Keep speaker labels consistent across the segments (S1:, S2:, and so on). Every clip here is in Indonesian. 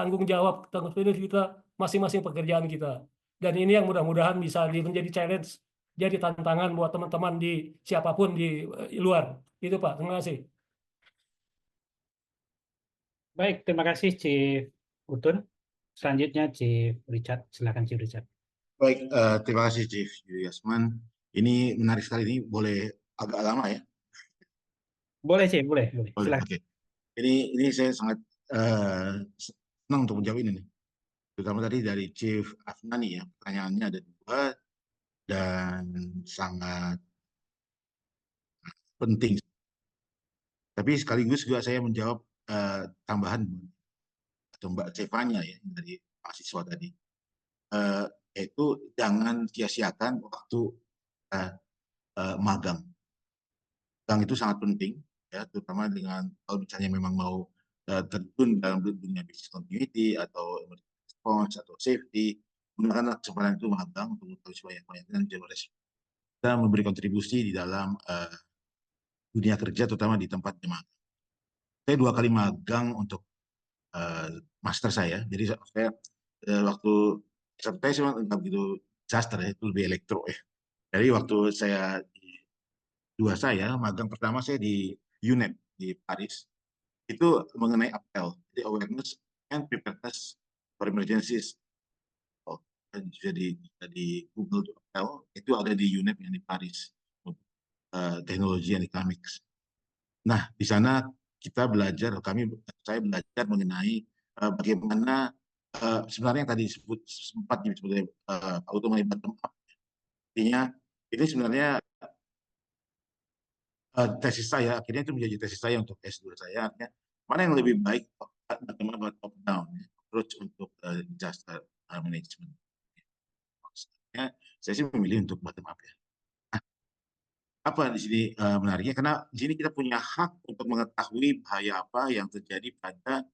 S1: tanggung jawab kita masing-masing pekerjaan kita. Dan ini yang mudah-mudahan bisa menjadi challenge, jadi tantangan buat teman-teman di siapapun di luar. Itu Pak, terima kasih.
S2: Baik, terima kasih Chief Utun. Selanjutnya Chief Richard, silakan Chief Richard.
S3: Baik, terima kasih Chief Yasman. Ini menarik sekali, ini boleh agak lama ya?
S2: Boleh Chief, boleh. Silakan.
S3: Oke. Ini saya sangat senang untuk menjawab ini nih. Terutama tadi dari Chief Afnani ya, pertanyaannya ada dua dan sangat penting. Tapi sekaligus juga saya menjawab tambahan atau Mbak Cevanya ya dari mahasiswa tadi. Yaitu jangan sia-siakan waktu magang. Magang itu sangat penting ya, terutama dengan kalau misalnya memang mau terjun dalam dunia business continuity atau emergency response atau safety, gunakanlah kesempatan itu magang untuk mengetahui sebanyak-banyaknya dan kita memberi kontribusi di dalam dunia kerja, terutama di tempat magang. Saya 2 kali magang untuk master saya, jadi saya waktu sampai saya nggak begitu disaster ya, itu lebih elektro ya. Jadi waktu saya saya magang pertama saya di UNED di Paris, itu mengenai APEL, jadi awareness and preparedness for emergencies. Jadi di Google APEL itu ada di UNED yang di Paris, teknologi and economics. Nah di sana kita belajar, saya belajar mengenai bagaimana sebenarnya yang tadi sempat disebut automated bottom up. Artinya ini sebenarnya tesis saya, akhirnya itu menjadi tesis saya untuk S2 saya. Artinya mana yang lebih baik, bagaimana top down approach untuk disaster management. Maksudnya saya sih memilih untuk bottom up ya. Nah, apa di sini menariknya? Karena di sini kita punya hak untuk mengetahui bahaya apa yang terjadi pada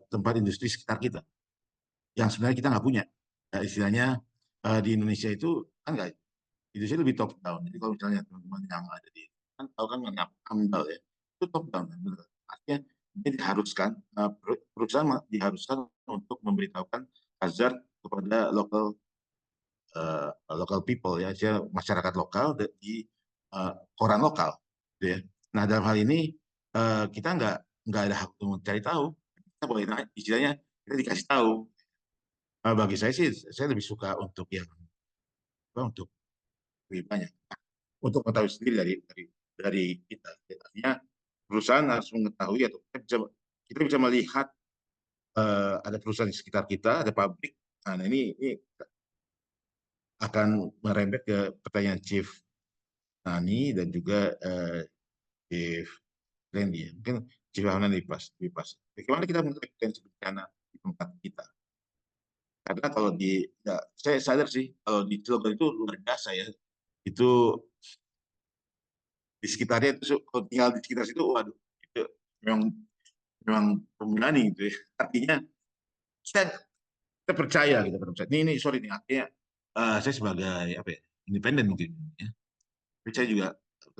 S3: tempat industri sekitar kita, yang sebenarnya kita nggak punya. Nah, istilahnya di Indonesia itu kan nggak, Indonesia lebih top down. Jadi kalau misalnya teman-teman yang ada di kan tahu kan mengenai AMDAL ya, itu top down kan, benar. Artinya dia diharuskan, perusahaan diharuskan untuk memberitahukan hazard kepada local people ya, masyarakat lokal di koran lokal, gitu ya. Nah dalam hal ini kita nggak ada hak untuk mencari tahu, kita boleh istilahnya kita dikasih tahu. Bagi saya sih, saya lebih suka untuk yang untuk lebih banyak untuk mengetahui sendiri dari kita. Artinya perusahaan harus mengetahui atau kita bisa melihat ada perusahaan di sekitar kita, ada pabrik. Nah ini akan merembet ke pertanyaan Chief Nani dan juga Chief Randy. Mungkin Chief Nani lebih pas. Bagaimana kita mengetahui potensi bencana di tempat kita? Karena kalau saya sadar sih kalau di Cilegon itu luar biasa ya. Itu di sekitarnya itu kalau tinggal di sekitar situ, waduh, itu memang pemberani gitu ya. Artinya kita percaya gitu, Ini sorry nih, artinya saya sebagai apa ya, independen mungkin ya. Tapi saya juga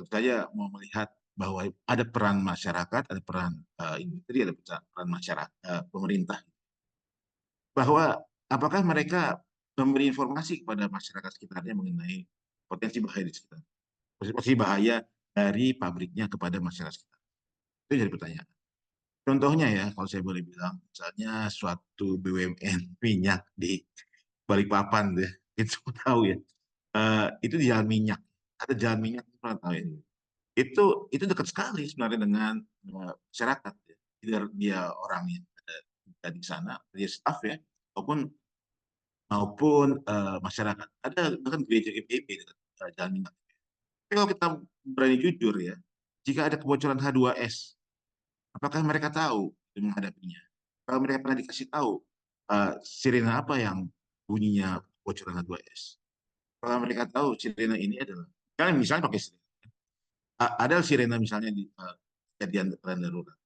S3: saya mau melihat bahwa ada peran masyarakat, ada peran industri, ada peran masyarakat, pemerintah. Bahwa apakah mereka memberi informasi kepada masyarakat sekitarnya mengenai potensi bahaya di sekitar, potensi bahaya dari pabriknya kepada masyarakat sekitar. Itu jadi pertanyaan. Contohnya ya, kalau saya boleh bilang, misalnya suatu BUMN minyak di Balikpapan, ya, itu tahu ya, itu di jalan minyak, ada jalan minyak, pernah tahu ya? Itu dekat sekali sebenarnya dengan masyarakat, ya. Dia orang yang ada di sana, dia staff ya, maupun masyarakat. Ada bahkan gereja GPIB dekat jalan minyak. Tapi kalau kita berani jujur ya, jika ada kebocoran H2S, apakah mereka tahu menghadapinya? Kalau mereka pernah dikasih tahu sirene apa yang bunyinya bocoran H2S? Kalau mereka tahu sirene ini adalah, misalnya pakai sirene, ada sirene misalnya di kejadian darurat,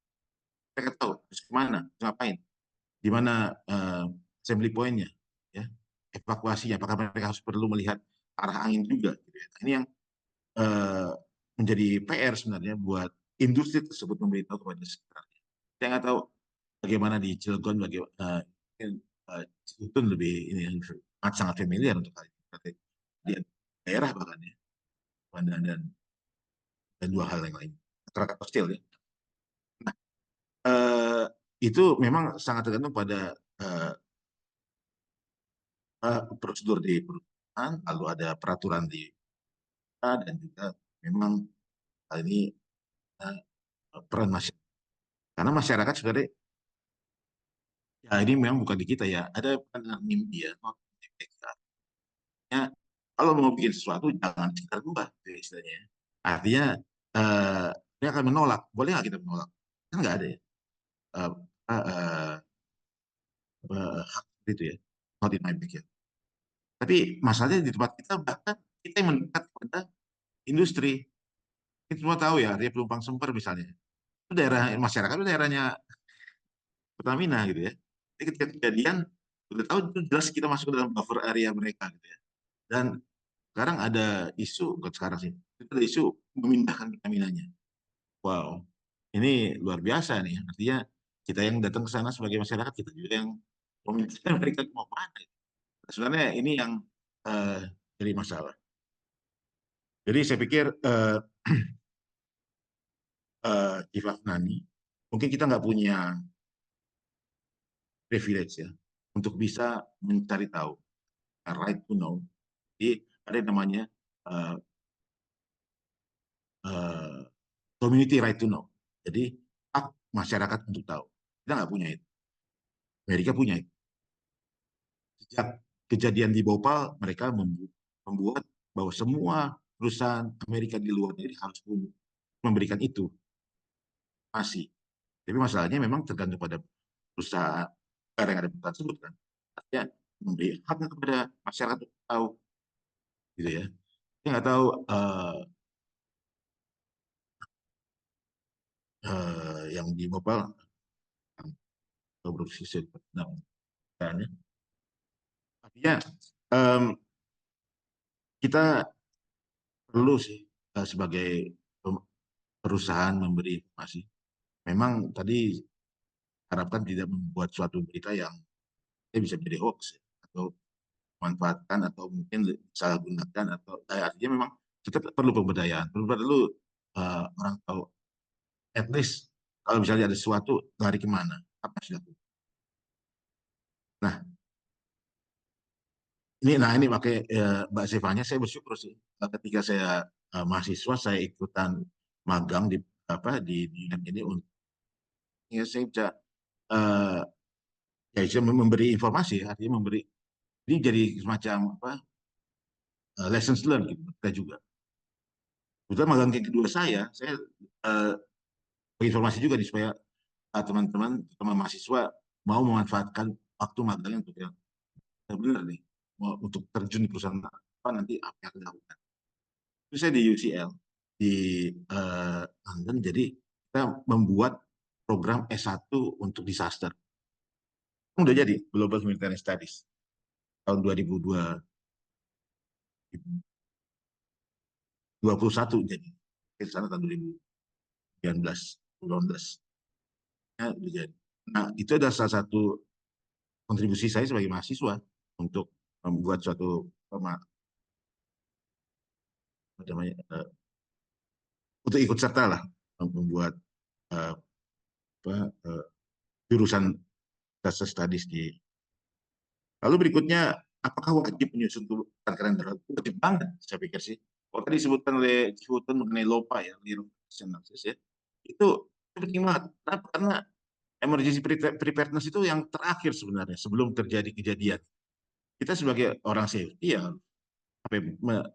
S3: mereka tahu harus kemana, harus ngapain, di mana assembly point-nya, ya, evakuasinya. Apakah mereka harus perlu melihat arah angin juga? Gitu ya. Nah, ini yang menjadi PR sebenarnya buat industri tersebut memberitahu kepada sekitarnya. Saya nggak tahu bagaimana di Cilegon, itu lebih ini sangat familiar untuk hal ini. Di daerah bahkan ya, dan dua hal yang lain. Masyarakat hostil ya. Nah, itu memang sangat tergantung pada prosedur di perusahaan, lalu ada peraturan di dan juga memang hal ini peran masyarakat. Karena masyarakat sebenarnya ya ini memang bukan di kita ya, ada mimpi ya. Ya, kalau mau bikin sesuatu jangan sekedar gubah, istilahnya. Artinya dia akan menolak. Boleh nggak kita menolak? Kan nggak ada ya. Uh, uh, hak itu ya, not in my backyard. Tapi masalahnya di tempat kita bahkan kita yang mendekat kepada industri. Kita semua tahu ya, dia Pelumpang Semper misalnya. Itu daerah masyarakat itu daerahnya Pertamina gitu ya. Jadi ketika kejadian udah tahu itu jelas kita masuk ke dalam buffer area mereka gitu ya. Dan sekarang ada isu, bukan sekarang sih, ada isu memindahkan Pertaminanya. Wow, ini luar biasa nih. Artinya kita yang datang ke sana sebagai masyarakat, kita juga yang memindahkan mereka mau mana. Sebenarnya ini yang jadi masalah. Jadi saya pikir Chief Afnani, mungkin kita nggak punya privilege ya untuk bisa mencari tahu, right to know. Jadi ada yang namanya community right to know. Jadi hak masyarakat untuk tahu. Kita nggak punya itu. Amerika punya itu. Sejak kejadian di Bhopal, mereka membuat bahwa semua perusahaan Amerika di luar negeri harus memberikan itu masih. Tapi masalahnya memang tergantung pada perusahaan negara yang ada di tersebut kan. Artinya memberi haknya kepada masyarakat untuk tahu, gitu ya. Saya nggak tahu yang di Bhopal produksi namanya. Artinya kita perlu sih sebagai perusahaan memberi informasi. Memang tadi harapkan tidak membuat suatu berita yang bisa menjadi hoax ya, atau manfaatkan atau mungkin salah gunakan atau artinya memang kita perlu pemberdayaan, perlu orang tahu at least kalau misalnya ada sesuatu lari kemana, apa yang sudah. Nah ini makanya Mbak Zevanya saya bersyukur sih ketika saya mahasiswa saya ikutan magang di ini untuk ya saya bisa ya bisa memberi informasi, artinya memberi ini jadi semacam lessons learned gitu kita juga. Kebetulan magang yang kedua saya bagi informasi juga nih supaya teman-teman mahasiswa mau memanfaatkan waktu magangnya untuk yang benar nih untuk terjun di perusahaan apa nanti apa yang akan dilakukan. Itu saya di UCL di London, jadi kita membuat program S1 untuk disaster. Udah jadi Global Humanitarian Studies tahun 2021 jadi ke sana tahun 2019. Ya, udah jadi. Nah, itu adalah salah satu kontribusi saya sebagai mahasiswa untuk membuat suatu untuk ikut serta lah membuat jurusan Business Studies di. Lalu berikutnya, apakah wajib menyusun takaran darurat? Wajib banget, saya pikir sih. Kalau tadi disebutkan oleh Ciputan mengenai LOPA ya, ya, itu penting banget. Kenapa? Karena emergency preparedness itu yang terakhir sebenarnya sebelum terjadi kejadian. Kita sebagai orang safety ya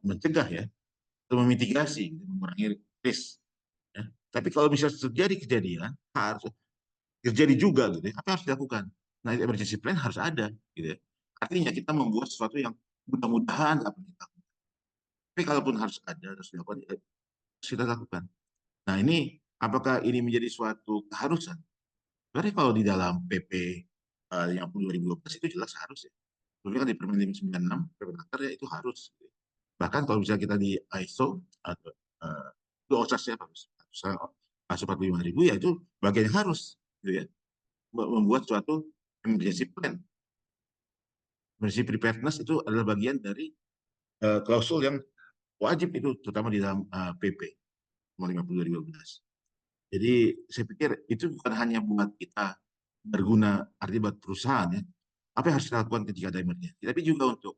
S3: mencegah ya, atau memitigasi, mengurangi risk. Ya. Tapi kalau misalnya terjadi kejadian, harus terjadi juga gitu ya, apa yang harus dilakukan? Nah, emergency plan harus ada gitu ya. Artinya kita membuat sesuatu yang mudah-mudahan dapat dilakukan. Tapi kalaupun harus ada, harus dilakukan, ya, harus kita lakukan. Nah, ini apakah ini menjadi suatu keharusan? Sebenarnya kalau di dalam PP yang 2012 itu jelas harus ya. Sebelumnya kan di Permen 596, Permenaker ya itu harus. Gitu. Bahkan kalau misalnya kita di ISO atau itu OSAS ya harus. ISO 45000 ya itu bagian yang harus gitu ya. membuat suatu emergency plan. Emergency preparedness itu adalah bagian dari klausul yang wajib itu, terutama di dalam PP nomor 50 2012. Jadi saya pikir itu bukan hanya buat kita berguna, artinya buat perusahaan ya, apa yang harus dilakukan ketika ada emergency, tapi juga untuk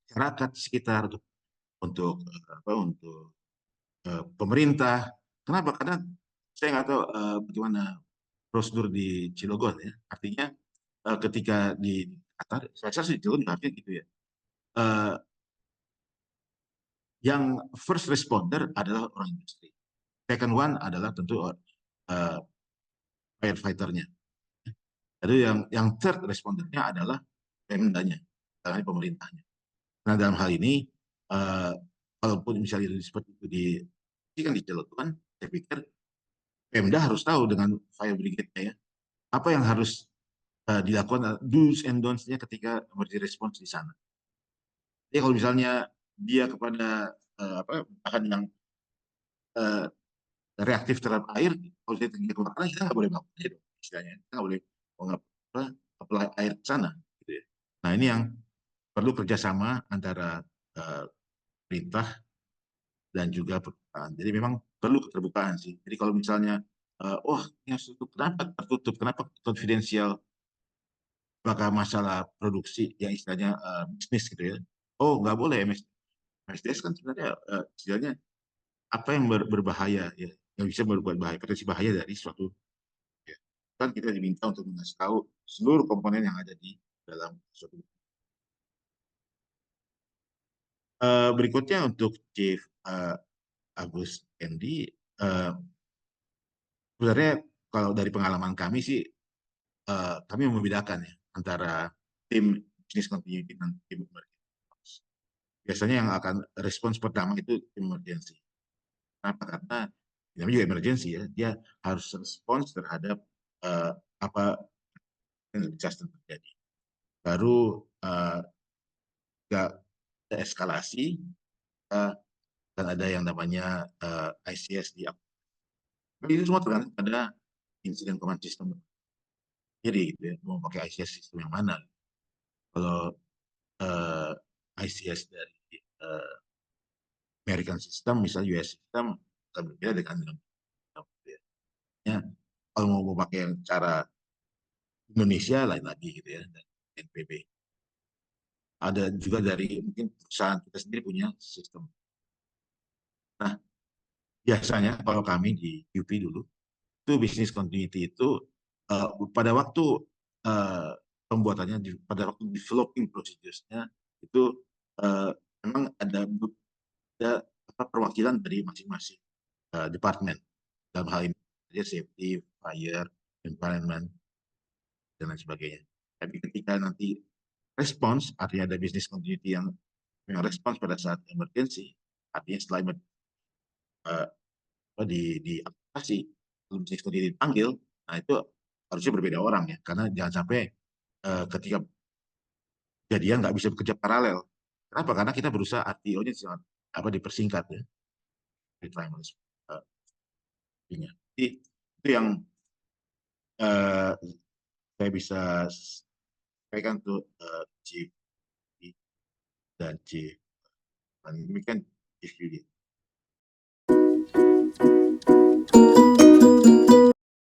S3: masyarakat sekitar, untuk pemerintah. Kenapa? Karena saya nggak tahu bagaimana prosedur di Cilegon ya. Artinya ketika di Qatar, saya rasa di Cilegon artinya gitu ya. Yang first responder adalah orang industri. Second one adalah tentu firefighter-nya. Jadi yang third respondernya adalah Pemdanya, pemerintahnya. Nah dalam hal ini, walaupun misalnya seperti itu di Cilegon, saya pikir Pemda harus tahu dengan fire brigade-nya ya, apa yang harus dilakukan, do's and don'ts-nya ketika emergency response di sana. Jadi kalau misalnya dia kepada bahan yang reaktif terhadap air, kalau dia tinggi kebakaran, kita nggak boleh melakukan itu, istilahnya. Kita nggak boleh apply air ke sana. Gitu ya. Nah ini yang perlu kerjasama antara perintah dan juga perusahaan. Jadi memang perlu keterbukaan sih. Jadi kalau misalnya, ini harus tutup, kenapa tertutup, kenapa konfidensial, maka masalah produksi yang istilahnya bisnis gitu ya. Oh nggak boleh, MSDS kan sebenarnya istilahnya apa yang berbahaya ya, yang bisa berbuat bahaya, potensi bahaya dari suatu ya. Kan kita diminta untuk mengasih tahu seluruh komponen yang ada di dalam suatu. Berikutnya untuk Chief Agus Endi, sebenarnya kalau dari pengalaman kami sih, kami membedakan ya antara tim business continuity dan tim emergency. Biasanya yang akan respons pertama itu tim emergency. Kenapa? Karena namanya juga emergency ya, dia harus respons terhadap apa yang disaster terjadi. Baru nggak ada eskalasi, dan ada yang namanya ICS di jadi itu semua tergantung pada insiden command system. Jadi gitu ya, mau pakai ICS sistem yang mana? Kalau ICS dari American system, misalnya US system, akan berbeda dengan ya. Kalau mau pakai yang cara Indonesia lain lagi gitu ya, dan NPB. Ada juga dari mungkin perusahaan kita sendiri punya sistem. Nah, biasanya kalau kami di UP dulu, itu business continuity itu pada waktu pembuatannya, pada waktu developing procedures-nya itu memang ada perwakilan dari masing-masing departemen. Dalam hal ini safety, fire, environment, dan lain sebagainya. Tapi ketika nanti respons, artinya ada business continuity yang respons pada saat emergency, artinya setelah diaktifasi, belum business continuity dipanggil, nah itu harusnya berbeda orang ya, karena jangan sampai ketika kejadian nggak bisa bekerja paralel. Kenapa? Karena kita berusaha RTO-nya dipersingkat ya. Jadi itu yang saya bisa sampaikan untuk Chief dan Chief. Dan demikian Chief Yudi.